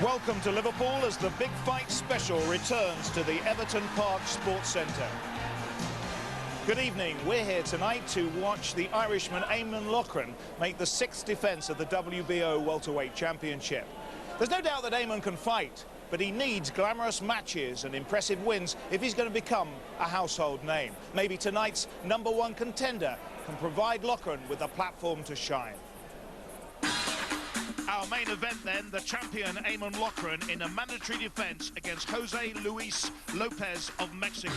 Welcome to Liverpool as the Big Fight Special returns to the Everton Park Sports Centre. Good evening. We're here tonight to watch the Irishman Eamonn Loughran make the 6th defence of the WBO Welterweight Championship. There's no doubt that Eamonn can fight, but he needs glamorous matches and impressive wins if he's going to become a household name. Maybe tonight's #1 contender can provide Loughran with a platform to shine. Our main event then, the champion Eamonn Loughran in a mandatory defence against José Luis Lopez of Mexico.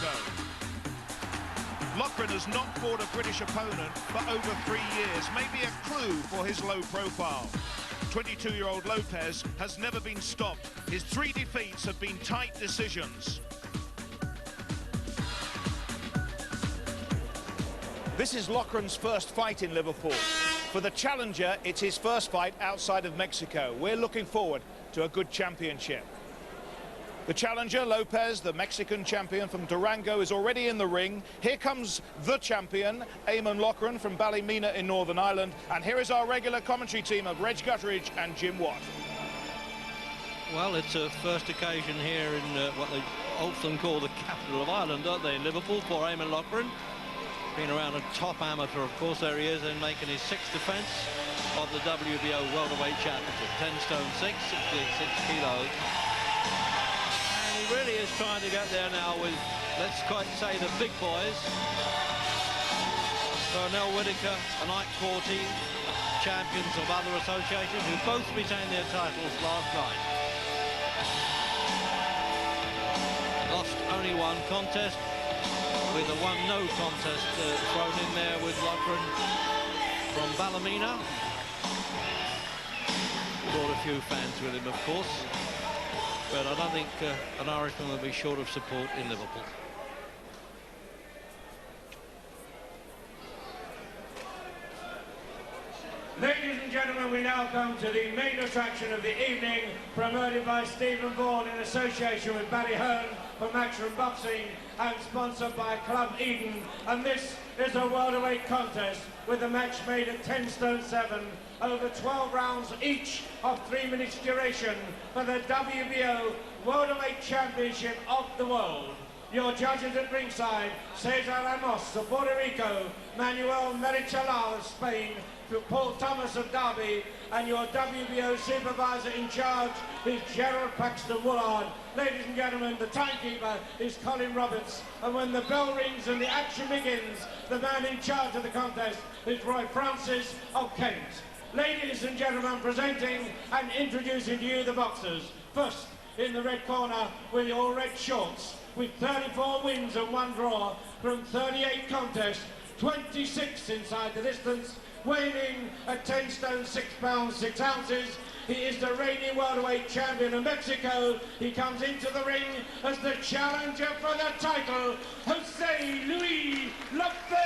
Loughran has not fought a British opponent for over 3 years, maybe a clue for his low profile. 22-year-old Lopez has never been stopped. His 3 defeats have been tight decisions. This is Loughran's first fight in Liverpool. For the challenger, it's his first fight outside of Mexico. We're looking forward to a good championship. The challenger, Lopez, the Mexican champion from Durango, is already in the ring. Here comes the champion, Eamonn Loughran from Ballymena in Northern Ireland. And here is our regular commentary team of Reg Gutteridge and Jim Watt. Well, it's a first occasion here in what they often call the capital of Ireland, don't they, in Liverpool, for Eamonn Loughran. Been around a top amateur, of course. There he is, and making his 6th defence of the WBO Welterweight Championship. 10 stone 6, 66 kilos. And he really is trying to get there now with, let's quite say, the big boys. Cornell Whitaker and Ike Quarty, champions of other associations, who both retained their titles last night. Lost only one contest, with a 1-no contest thrown in there with Loughran from Ballymena. Brought a few fans with him, of course, but I don't think an Irishman will be short of support in Liverpool. Ladies and gentlemen, we now come to the main attraction of the evening, promoted by Stephen Vaughan in association with Ballyhern for Matchroom Boxing and sponsored by Club Eden. And this is a welterweight contest with a match made at 10 stone 7 over 12 rounds each of 3 minutes duration for the WBO Welterweight Championship of the world. Your judges at ringside, Cesar Ramos of Puerto Rico, Manuel Marichalal of Spain, Paul Thomas of Derby, and your WBO supervisor in charge is Gerald Paxton Woolard. Ladies and gentlemen, the timekeeper is Colin Roberts, and when the bell rings and the action begins, the man in charge of the contest is Roy Francis of Kent. Ladies and gentlemen, presenting and introducing to you the boxers. First, in the red corner with your red shorts, with 34 wins and 1 draw from 38 contests, 26 inside the distance, weighing in at 10 stone 6 pounds 6 ounces. He is the reigning welterweight champion of Mexico. He comes into the ring as the challenger for the title, José Luis López.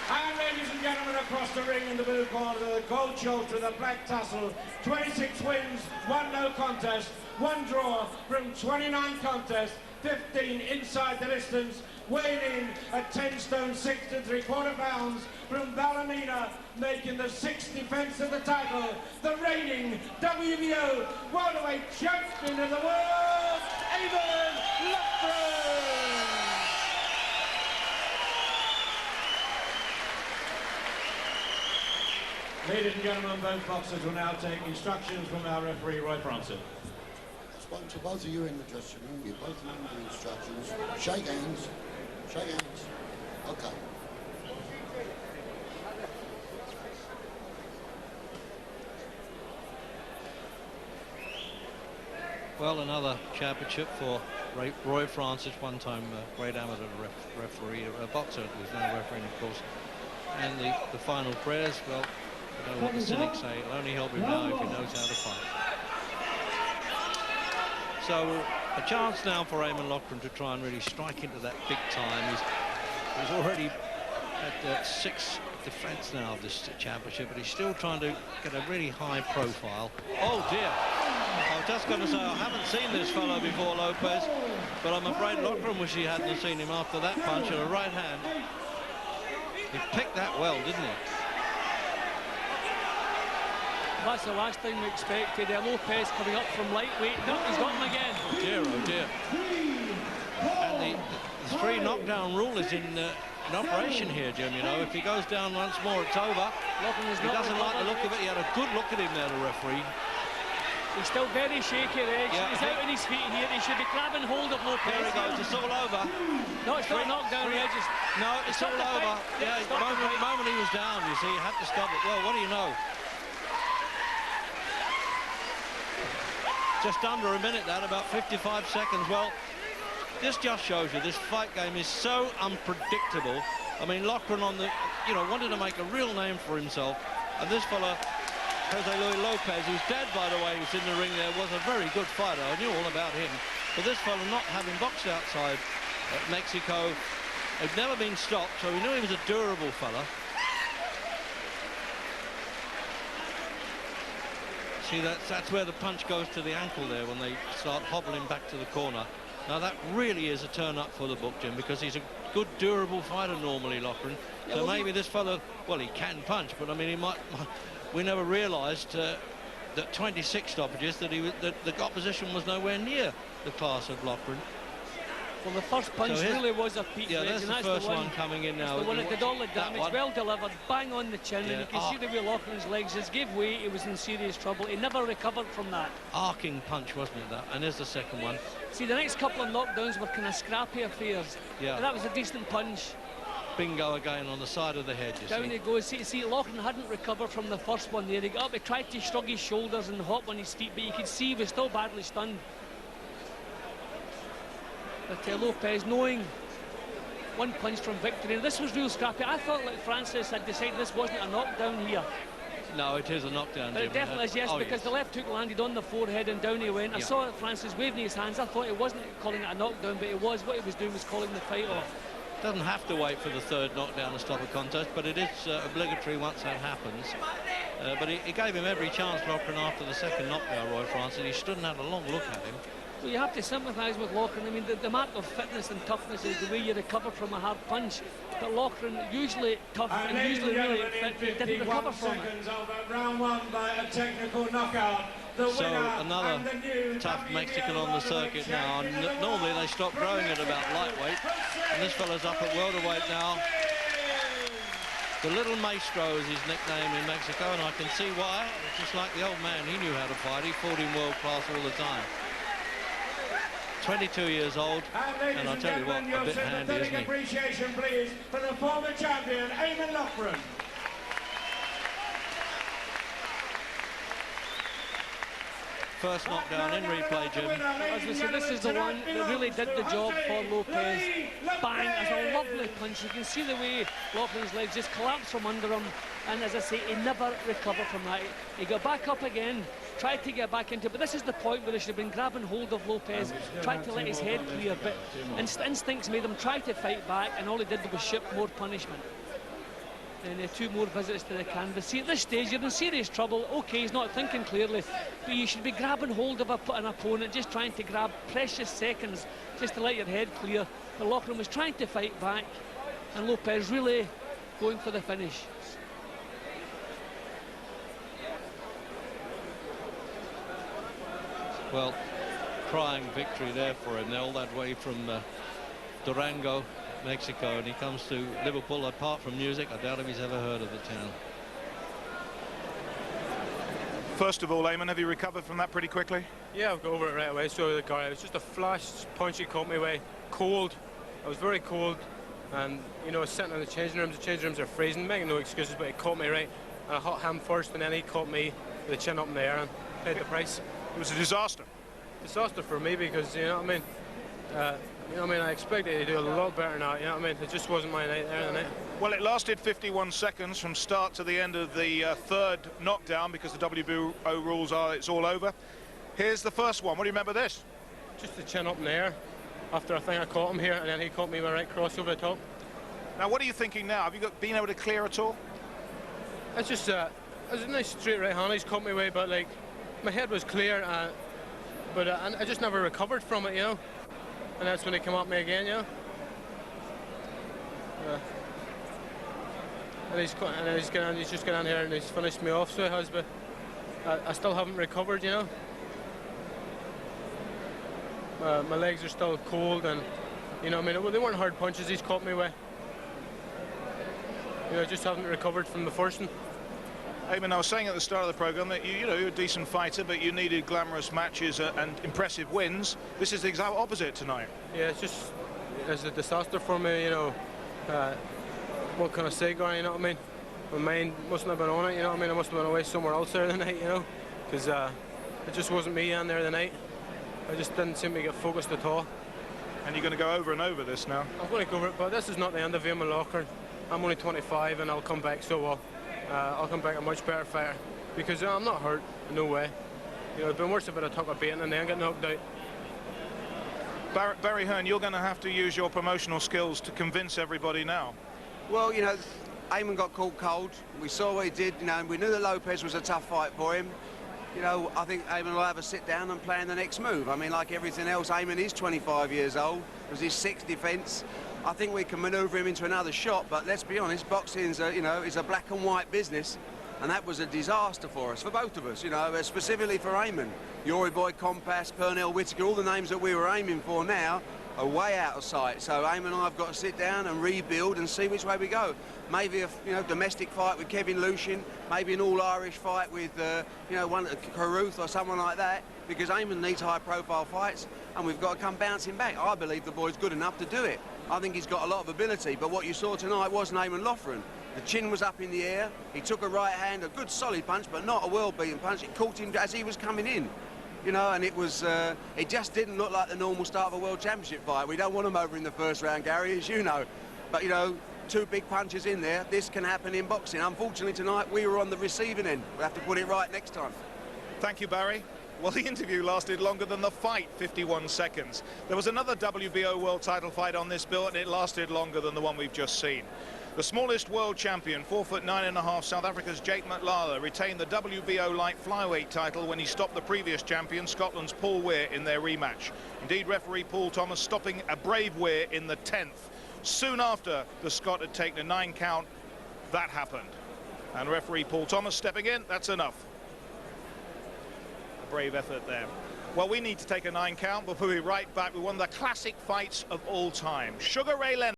And ladies and gentlemen, across the ring in the blue corner, the gold shorts with a black tassel, 26 wins, 1 no contest, 1 draw from 29 contests, 15 inside the distance, weighing in at 10 stone 6 3/4 pounds from Ballymena, making the 6th defence of the title, the reigning WBO Welterweight Champion of the world, Eamonn Loughran. Ladies and gentlemen, both boxers will now take instructions from our referee, Roy Francis. Spoken to both of you in the dressing room. You both know the instructions. Shake hands. Shake hands. Okay. Well, another championship for Roy Francis, one-time great amateur referee, a boxer who's now refereeing, of course. And the final prayers, well, you know what the cynics say, it'll only help him now if he knows how to fight. So a chance now for Eamonn Loughran to try and really strike into that big time. He's already at the 6th defence now of this championship, but he's still trying to get a really high profile. Oh dear! I was just going to say I haven't seen this fellow before, Lopez, but I'm afraid Loughran wish he hadn't seen him after that punch and a right hand. He picked that well, didn't he? that's the last thing we expected. Lopez coming up from lightweight. No, he's got him again. Oh dear, oh dear. And the 3 knockdown rule is in operation here, Jim. You know, if he goes down once more, it's over. He doesn't like the look of it. He had a good look at him there, the referee. He's still very shaky, Reg. Yeah, he's out on his feet here. He should be grabbing hold of Lopez. There he goes. It's all over. No, it's not a knockdown, Reg. No, it's all over. Yeah, the moment he was down, you see, he had to stop it. Well, what do you know? Just under a minute, that, about 55 seconds. Well, this just shows you this fight game is so unpredictable. I mean, Loughran wanted to make a real name for himself, and this fella, José Lopez, who's dead, by the way, who's in the ring there, was a very good fighter. I knew all about him. But this fella, not having boxed outside Mexico, had never been stopped, so we knew he was a durable fella. See, that's where the punch goes to the ankle there when they start hobbling back to the corner. Now, that really is a turn-up for the book, Jim, because he's a good, durable fighter normally, Loughran. Yeah, so maybe this fella, well, he can punch, but, I mean, he might... We never realised that 26 stoppages, that the opposition was nowhere near the class of Loughran. Well, the first punch really was a peak. Yeah, that's the first one coming in now. The one that did all the damage, well delivered, bang on the chin, and you can see the way Loughran's legs just gave way. He was in serious trouble. He never recovered from that. Arcing punch, wasn't it, that? And there's the second one. See, the next couple of knockdowns were kind of scrappy affairs. Yeah. That was a decent punch. Bingo again on the side of the head, you see. Down he goes. See, Loughran hadn't recovered from the first one there. He got up, he tried to shrug his shoulders and hop on his feet, but you could see he was still badly stunned. But Lopez, knowing one punch from victory, and this was real scrappy. I thought, like Francis had decided, this wasn't a knockdown here. No, it is a knockdown, but Jim. It definitely is, yes, because the left hook landed on the forehead and down he went. I saw Francis waving his hands. I thought he wasn't calling it a knockdown, but it was. What he was doing was calling the fight off. Doesn't have to wait for the third knockdown to stop a contest, but it is obligatory once that happens. But he gave him every chance, Loughran, after the second knockdown, Roy Francis. He stood and had a long look at him. Well, you have to sympathise with Loughran. I mean, the mark of fitness and toughness is the way you recover from a hard punch. But Loughran, usually tough and usually really fit, didn't recover from it. Round one by a technical knockout. So another tough Mexican on the circuit now. And normally they stop growing at about lightweight, and this fella's up at welterweight now. The Little Maestro is his nickname in Mexico, and I can see why. Just like the old man, he knew how to fight. He fought in world class all the time. 22 years old, and I'll tell you what, a bit handy, isn't he? Appreciation, please, for the former champion, Eamonn Loughran. First knockdown in replay, Jim. As we said, this is the one that really did the job for Lopez. Bang, that's a lovely punch. You can see the way Loughran's legs just collapsed from under him. And as I say, he never recovered from that. He got back up again, tried to get back into it. But this is the point where he should have been grabbing hold of Lopez, tried to let his head clear. But instincts made him try to fight back, and all he did was ship more punishment. And 2 more visits to the canvas. See, at this stage, you're in serious trouble. OK, he's not thinking clearly, but you should be grabbing hold of an opponent, just trying to grab precious seconds just to let your head clear. But Loughran was trying to fight back, and Lopez really going for the finish. Well, crying victory there for him. They're all that way from Durango, Mexico, and he comes to Liverpool. Apart from music, I doubt if he's ever heard of the town. First of all, Eamonn, have you recovered from that pretty quickly? Yeah, I've got over it right away. So the guy, it was just a flash punch he caught me way. Cold. I was very cold, and you know, sitting in the changing rooms. The changing rooms are freezing. Making no excuses, but he caught me right. And I hit him first, and then he caught me with the chin up in the air and paid the price. It was a disaster. Disaster for me, because you know what I mean. You know what I mean? I expected to do a lot better now. You know what I mean? It just wasn't my night there tonight. Well, it lasted 51 seconds from start to the end of the third knockdown, because the WBO rules are it's all over. Here's the first one. What do you remember this? Just the chin up in the air. After I think I caught him here, and then he caught me with a right cross over the top. Now, what are you thinking now? Have you been able to clear at all? It's just it was a nice straight right hand. He's caught me away, but like my head was clear, but I just never recovered from it, you know. And that's when he came at me again, you know. And he's just gone in here and he's finished me off, so he has. But I still haven't recovered, you know. My legs are still cold, and you know, I mean, they weren't hard punches he's caught me with. You know, I just haven't recovered from the first one. Eamonn, I was saying at the start of the programme that you know, you're a decent fighter, but you needed glamorous matches and impressive wins. This is the exact opposite tonight. Yeah, it's a disaster for me, you know. What can I say, Gary, you know what I mean? My mind mustn't have been on it, you know what I mean? I must have been away somewhere else there the night, you know, because it just wasn't me in there the night. I just didn't seem to get focused at all. And you're going to go over and over this now? I'm going to go over it, but this is not the end of Eamonn Loughran. I'm only 25 and I'll come back so well. I'll come back a much better fighter, because I'm not hurt, no way. You know, it'd been worse if I took a beating and then got knocked out. Barry Hearn, you're going to have to use your promotional skills to convince everybody now. Well, you know, Eamonn got caught cold. We saw what he did, you know, and we knew that Lopez was a tough fight for him. You know, I think Eamonn will have a sit down and plan the next move. I mean, like everything else, Eamonn is 25 years old. It was his 6th defence. I think we can manoeuvre him into another shot, but let's be honest, boxing's you know, is a black and white business, and that was a disaster for us, for both of us, you know, specifically for Eamonn. Yori Boy, Compass, Pernell Whitaker, all the names that we were aiming for now are way out of sight. So Eamonn and I have got to sit down and rebuild and see which way we go. Maybe a domestic fight with Kevin Lushin, maybe an all-Irish fight with you know, one Carruth or someone like that, because Eamonn needs high-profile fights, and we've got to come bouncing back. I believe the boy's good enough to do it. I think he's got a lot of ability, but what you saw tonight wasn't Eamonn Loughran. The chin was up in the air. He took a right hand, a good solid punch, but not a world-beating punch. It caught him as he was coming in. You know, and it just didn't look like the normal start of a World Championship fight. We don't want them over in the first round, Gary, as you know. But, you know, 2 big punches in there, this can happen in boxing. Unfortunately, tonight, we were on the receiving end. We'll have to put it right next time. Thank you, Barry. Well, the interview lasted longer than the fight, 51 seconds. There was another WBO world title fight on this bill, and it lasted longer than the one we've just seen. The smallest world champion, 4'9½", South Africa's Jake McLaren, retained the WBO light flyweight title when he stopped the previous champion, Scotland's Paul Weir, in their rematch. Indeed, referee Paul Thomas stopping a brave Weir in the 10th. Soon after the Scot had taken a 9 count, that happened. And referee Paul Thomas stepping in, that's enough. A brave effort there. Well, we need to take a 9 count, but we'll be right back with one of the classic fights of all time. Sugar Ray Leonard.